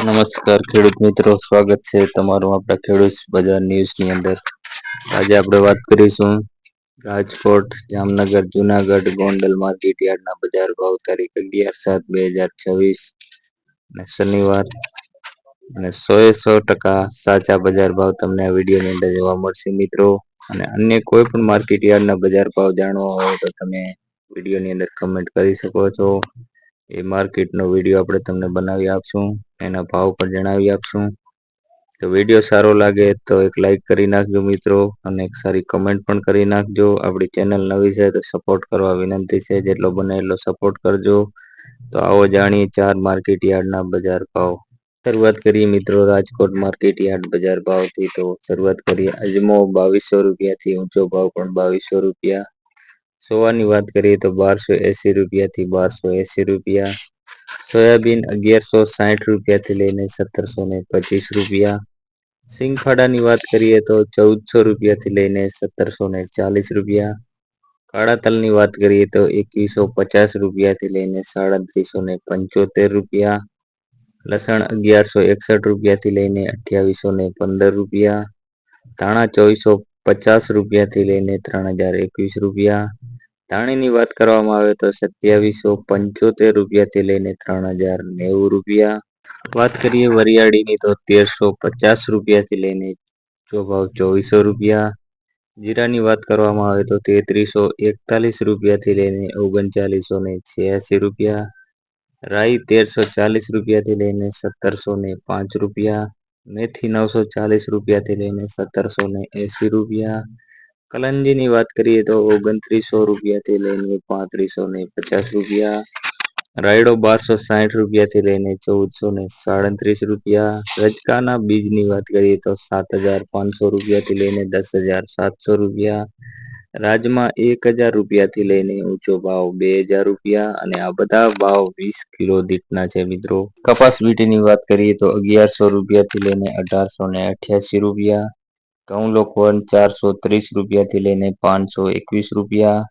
નમસ્કાર ખેડૂત મિત્રો, સ્વાગત છે તમારું આપણા ખેડૂત બજાર ન્યૂઝની અંદર. આજે આપણે વાત કરીશું રાજકોટ, જામનગર, જુનાગઢ, ગોંડલ માર્કેટ યાર્ડના બજાર ભાવ તારીખ 11/7/2026 અને શનિવાર અને 100% સાચા બજાર ભાવ તમને આ વિડીયોની અંદર જોવા મળશે મિત્રો. અને અન્ય કોઈ પણ માર્કેટ યાર્ડના બજાર ભાવ જાણવા હોય તો તમે વિડીયોની અંદર કમેન્ટ કરી શકો છો. એ માર્કેટનો વિડીયો આપણે તમને બનાવી આપશું, એના ભાવ પણ જણાવી આપશું. તો વિડીયો સારો લાગે તો એક લાઈક કરી નાખજો મિત્રો, અને એક સારી કમેન્ટ પણ કરી નાખજો. આપણી ચેનલ નવી છે તો સપોર્ટ કરવા વિનંતી છે, જેટલો બને એટલો સપોર્ટ કરજો. તો આવો જાણીએ 4 માર્કેટ યાર્ડના બજાર ભાવ. શરૂઆત કરીએ મિત્રો રાજકોટ માર્કેટ યાર્ડ બજાર ભાવથી. તો શરૂઆત કરીએ અજમો 2200 રૂપિયાથી ઊંચો ભાવ પણ 2200 રૂપિયા. સોવાની વાત કરીએ તો 1280 રૂપિયાથી 1280 રૂપિયા. સોયાબીન 1160 રૂપિયાથી લઈને 1725 રૂપિયા. સિંગફાડાની વાત કરીએ તો 1400 રૂપિયાથી લઈને 1740 રૂપિયા. કાળા તલની વાત કરીએ તો 2150 રૂપિયાથી લઈને 3775 રૂપિયા. લસણ 1161 રૂપિયાથી લઈને 2815 રૂપિયા. ધાણા 2450 રૂપિયાથી લઈને 3021 રૂપિયા. ધાણીની વાત કરવામાં આવે તો 2775 રૂપિયાથી લઈને 3090 રૂપિયા. વાત કરીએ વરિયાળીની તો 1350 રૂપિયાથી લઈને જો ભાવ 2400 રૂપિયા. જીરાની વાત કરવામાં આવે તો 3341 રૂપિયાથી લઈને 3986 રૂપિયા. રાઈ 1340 રૂપિયાથી લઈને 1705 રૂપિયા. મેથી 940 રૂપિયાથી લઈને 1780 રૂપિયા. કલંજીની વાત કરીએ તો 2900 રૂપિયાથી લઈને 3550 રૂપિયા. રાયડો 1260 રૂપિયાથી લઈને 1437 રૂપિયા. રજકાના બીજની વાત કરીએ તો 7500 રૂપિયાથી લઈને 10700 રૂપિયા. રાજમાં 1000 રૂપિયાથી લઈને ઊંચો ભાવ 2000 રૂપિયા. અને આ બધા ભાવ 20 કિલો દીઠના છે મિત્રો. કપાસ વીટીની વાત કરીએ તો 1100 રૂપિયાથી લઈને 1888 રૂપિયા. ઘઉં લોકવન 430 રૂપિયાથી લઈને 521 રૂપિયા.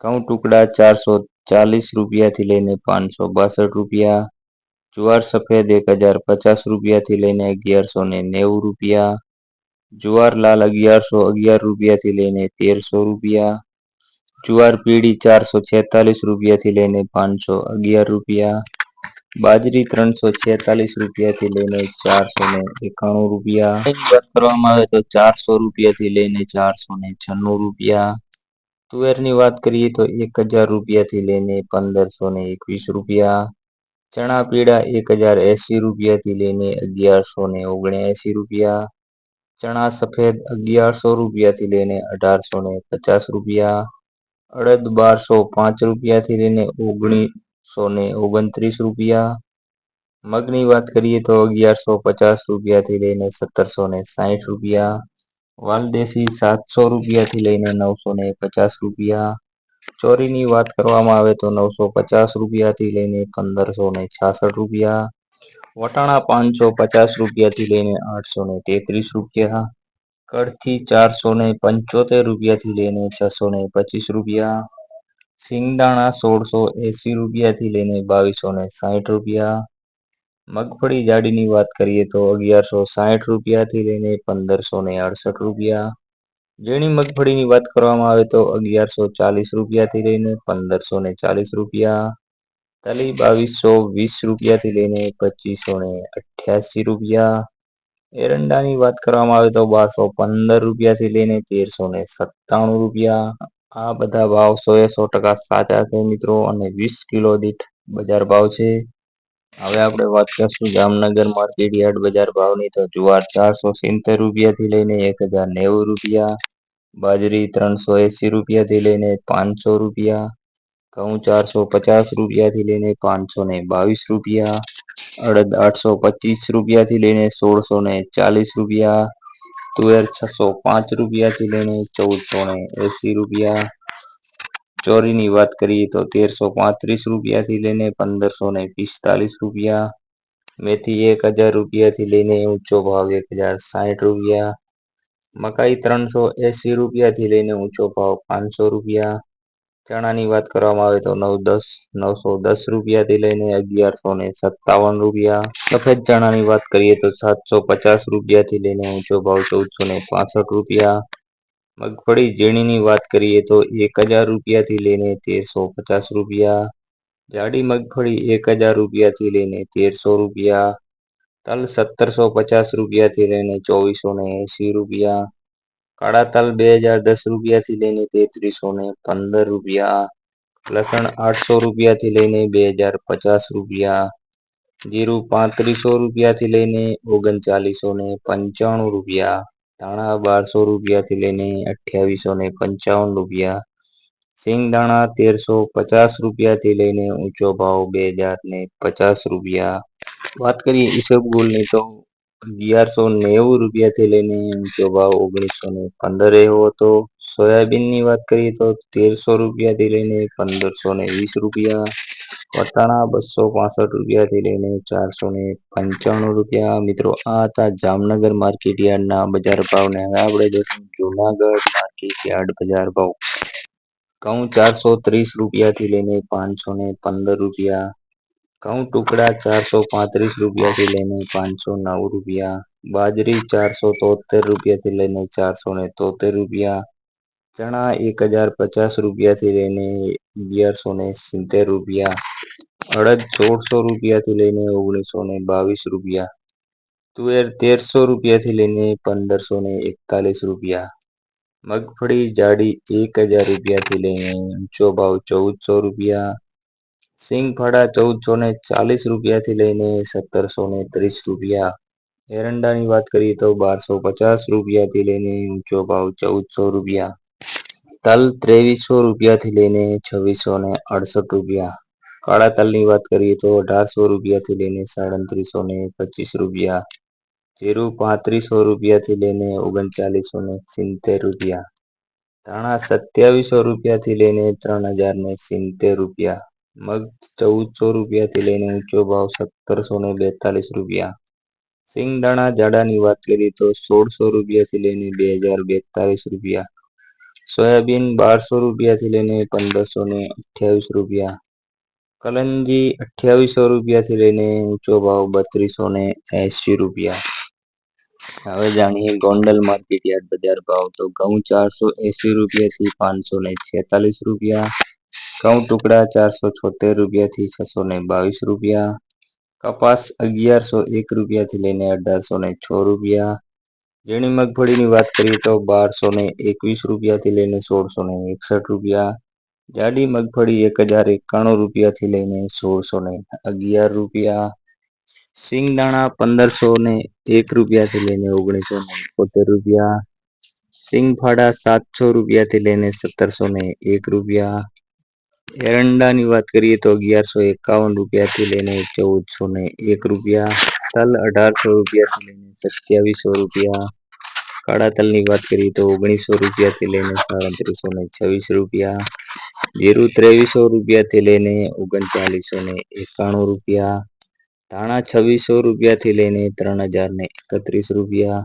ઘઉં ટુકડા 440 રૂપિયાથી લઈને 562 રૂપિયા. જુવાર સફેદ 1050 રૂપિયાથી લઈને 1190 રૂપિયા. જુવાર લાલ 1111 રૂપિયાથી લઈને 1300 રૂપિયા. જુવાર પીળી 446 રૂપિયાથી લઈને 511 રૂપિયા. બાજરી 346 રૂપિયાથી લઈને 491 રૂપિયા. વાત કરવામાં આવે તો 400 રૂપિયાથી લઈને 496 રૂપિયા. તુવેરની વાત કરીએ તો 1000 રૂપિયાથી લઈને 1521 રૂપિયા. ચણા પીળા 1080 રૂપિયાથી લઈને 1179 રૂપિયા. ચણા સફેદ 1100 રૂપિયાથી લઈને 1850 રૂપિયા. અડદ 1205 રૂપિયાથી લઈને 1929 રૂપિયા. મગની વાત કરીએ તો 1150 રૂપિયાથી લઈને 1760 રૂપિયા. વાલદેશી 700 રૂપિયાથી લઈને 950 રૂપિયા. ચોરીની વાત કરવામાં આવે તો 950 રૂપિયાથી લઈને 1566 રૂપિયા. વટાણા 550 રૂપિયાથી લઈને 833 રૂપિયા. કડથી 475 રૂપિયાથી લઈને 625 રૂપિયા. સિંગદાણા 1680 રૂપિયાથી લઈને 2260 રૂપિયા. મગફળી જાડીની વાત કરીએ તો 1160 રૂપિયાથી લઈને 1568 રૂપિયા. ઝીણી મગફળીની વાત કરવામાં આવે તો 1140 રૂપિયાથી લઈને 1540 રૂપિયા. તલી 2220 રૂપિયાથી લઈને 2588 રૂપિયા. એરંડાની વાત કરવામાં આવે તો 1215 રૂપિયાથી લઈને 1397 રૂપિયા. આ બધા ભાવ 100% સાચા છે મિત્રો, અને 20 કિલો દીઠ બજાર ભાવ છે. હવે આપણે વાત કરશું જામનગર માર્કેટ યાર્ડ બજાર ભાવની. તો જુવાર 470 રૂપિયાથી લઈને 1090 રૂપિયા. બાજરી 380 રૂપિયાથી લઈને 500 રૂપિયા. ઘઉં 450 રૂપિયાથી લઈને 522 રૂપિયા. અડદ 825 રૂપિયાથી લઈને 1640 રૂપિયા. તુવેર 605 રૂપિયાથી લઈને 1480 રૂપિયા. ચોરીની વાત કરીએ તો 1335 રૂપિયાથી લઈને 1545 રૂપિયા. મેથી 1000 રૂપિયાથી લઈને ઊંચો ભાવ 1060 રૂપિયા. મકાઈ 380 રૂપિયાથી લઈને ઊંચો ભાવ 500 રૂપિયા. ચણાની વાત કરવામાં આવે તો 910 રૂપિયાથી લઈને 1157 રૂપિયા. સફેદ ચણાની વાત કરીએ તો 750 રૂપિયાથી લઈને ઊંચો ભાવ 1465 રૂપિયા. મગફળી ઝીણીની વાત કરીએ તો 1000 રૂપિયાથી લઈને 1350 રૂપિયા. જાડી મગફળી 1000 રૂપિયાથી લઈને 1300 રૂપિયા. તલ 1750 રૂપિયાથી લઈને 2480 રૂપિયા. કાળા તલ 2010 રૂપિયાથી લઈને 3315 રૂપિયા. લસણ 800 રૂપિયાથી લઈને 2050 રૂપિયા. જીરું 3500 રૂપિયાથી લઈને 3995 રૂપિયા. ધાણા 1200 રૂપિયાથી લઈને 2855 રૂપિયા. સિંગદાણા 1350 રૂપિયાથી લઈને ઊંચો ભાવ 2050 રૂપિયા. વાત કરીએ ઈસબગુલની તો 1190 રૂપિયાથી લઈને ઊંચો ભાવ 1915 રહ્યો હતો. સોયાબીનની વાત કરીએ તો 1300 રૂપિયાથી લઈને 1520 રૂપિયા. વટાણા 265 રૂપિયાથી લઈને 495 રૂપિયા. મિત્રો આ હતા જામનગર માર્કેટ યાર્ડના બજાર ભાવ ને હવે આપણે જોઈશું જુનાગઢ માર્કેટ યાર્ડ બજાર ભાવ. ઘઉં 430 રૂપિયાથી લઈને 515 રૂપિયા. ઘઉં ટુકડા 435 રૂપિયાથી લઈને 509 રૂપિયા. બાજરી 473 રૂપિયાથી લઈને 473 રૂપિયા. ચણા 1050 રૂપિયાથી લઈને 1170 રૂપિયા. અડદ 1600 રૂપિયાથી લઈને 1922 રૂપિયા. તુવેર 1300 રૂપિયાથી લઈને 1541 રૂપિયા. મગફળી જાડી 1000 રૂપિયાથી લઈને ઊંચો ભાવ 1400 રૂપિયા. સિંગફાડા 1440 રૂપિયાથી લઈને 1730 રૂપિયા. એરંડાની વાત કરીએ તો 1250 રૂપિયાથી લઈને ઊંચો ભાવ 1400 રૂપિયા. તલ 2300 રૂપિયાથી લઈને 2668 રૂપિયા. કાળા તલની વાત કરીએ તો 1800 રૂપિયાથી લઈને 3725 રૂપિયા. જીરું 3500 રૂપિયાથી લઈને 3970 રૂપિયા. ધાણા 2700 રૂપિયાથી લઈને 3070 રૂપિયા. મગ 1400 રૂપિયાથી લઈને ઊંચો ભાવ 1742 રૂપિયા. સિંગદાણા જાડાની વાત કરીએ તો 1600 રૂપિયાથી લઈને 2042 રૂપિયા. સોયાબીન 1200 રૂપિયાથી લઈને 1528 રૂપિયા. કલંજી 2800 રૂપિયાથી લઈને ઊંચો ભાવ 3280 રૂપિયા. હવે જાણીએ ગોંડલ માર્કેટ યાર્ડ બજાર ભાવ તો ઘઉં 480 રૂપિયાથી 546 રૂપિયા. ઘઉં ટુકડા 476 રૂપિયાથી 622 રૂપિયા. કપાસ 1101 રૂપિયાથી લઈને 1806 રૂપિયા. ઝીણી મગફળીની વાત કરીએ તો 1221 રૂપિયાથી લઈને 1661 રૂપિયા. જાડી મગફળી 1091 રૂપિયાથી લઈને 1611 રૂપિયા. સિંગદાણા 1501 રૂપિયાથી લઈને 1971 રૂપિયા. સિંગફાડા 700 રૂપિયાથી લઈને 1701 રૂપિયા. એરંડાની વાત કરીએ તો 1151 રૂપિયાથી લઈને 1401 રૂપિયા. તલ 1800 રૂપિયાથી લઈને 2700 રૂપિયા. કાળા તલની વાત કરીએ તો 1900 રૂપિયાથી લઈને 3726 રૂપિયા. જીરું 2300 રૂપિયાથી લઈને 3991 રૂપિયા. ધાણા 2600 રૂપિયાથી લઈને 3031 રૂપિયા.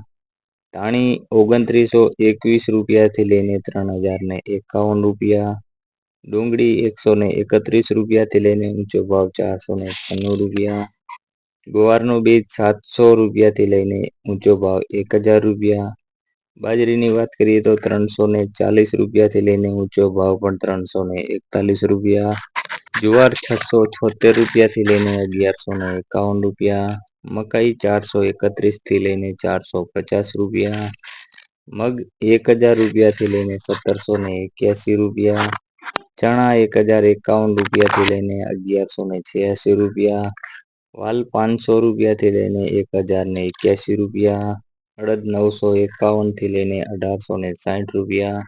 ધાણી 2921 રૂપિયાથી લઈને 3051 રૂપિયા. ડુંગળી 131 રૂપિયાથી લઈને ઊંચો ભાવ 496 રૂપિયા. ગુવારનું બીજ 700 રૂપિયાથી લઈને ઊંચો ભાવ 1000 રૂપિયા. બાજરીની વાત કરીએ તો 340 રૂપિયાથી લઈને ઊંચો ભાવ પણ 341 રૂપિયા. જુવાર 676 રૂપિયાથી લઈને 1151 રૂપિયા. મકાઈ 431થી લઈને 450 રૂપિયા. મગ 1000 રૂપિયાથી લઈને 1781 રૂપિયા. ચણા 1051 રૂપિયાથી લઈને 1186 રૂપિયા. વાલ 500 રૂપિયાથી લઈને 1081 રૂપિયા. અડદ 951થી લઈને 1860 રૂપિયા.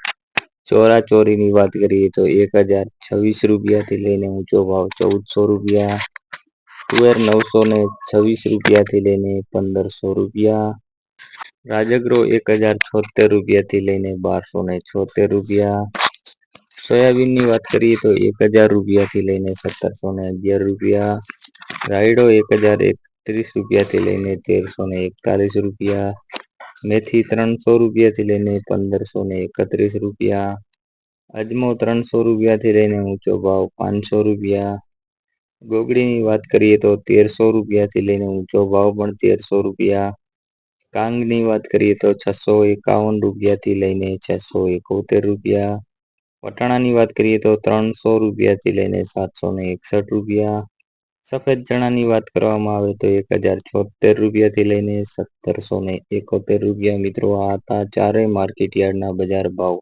ચોરા ચોરીની વાત કરીએ તો 1026 રૂપિયાથી લઈને ઊંચો ભાવ 1400 રૂપિયા. તુવેર 926 રૂપિયાથી લઈને 1500 રૂપિયા. રાજગરો 1076 રૂપિયાથી લઈને 1276 રૂપિયા. સોયાબીનની વાત કરીએ તો 1000 રૂપિયાથી લઈને 1711 રૂપિયા. રાયડો 1031 રૂપિયાથી લઈને 1341 રૂપિયા. મેથી 300 રૂપિયાથી લઈને 1531 રૂપિયા. અજમો 300 રૂપિયાથી લઈને ઊંચો ભાવ 500 રૂપિયા. ગોગડીની વાત કરીએ તો 1300 રૂપિયાથી લઈને ઊંચો ભાવ પણ 1300 રૂપિયા. કાંગની વાત કરીએ તો 651 રૂપિયાથી લઈને 671 રૂપિયા. વટાણાની વાત કરીએ તો 300 રૂપિયાથી લઈને 761 રૂપિયા. સફેદ ચણાની વાત કરવામાં આવે તો 1076 રૂપિયાથી લઈને 1771 રૂપિયા. મિત્રો આ હતા ચારેય માર્કેટ યાર્ડના બજાર ભાવ.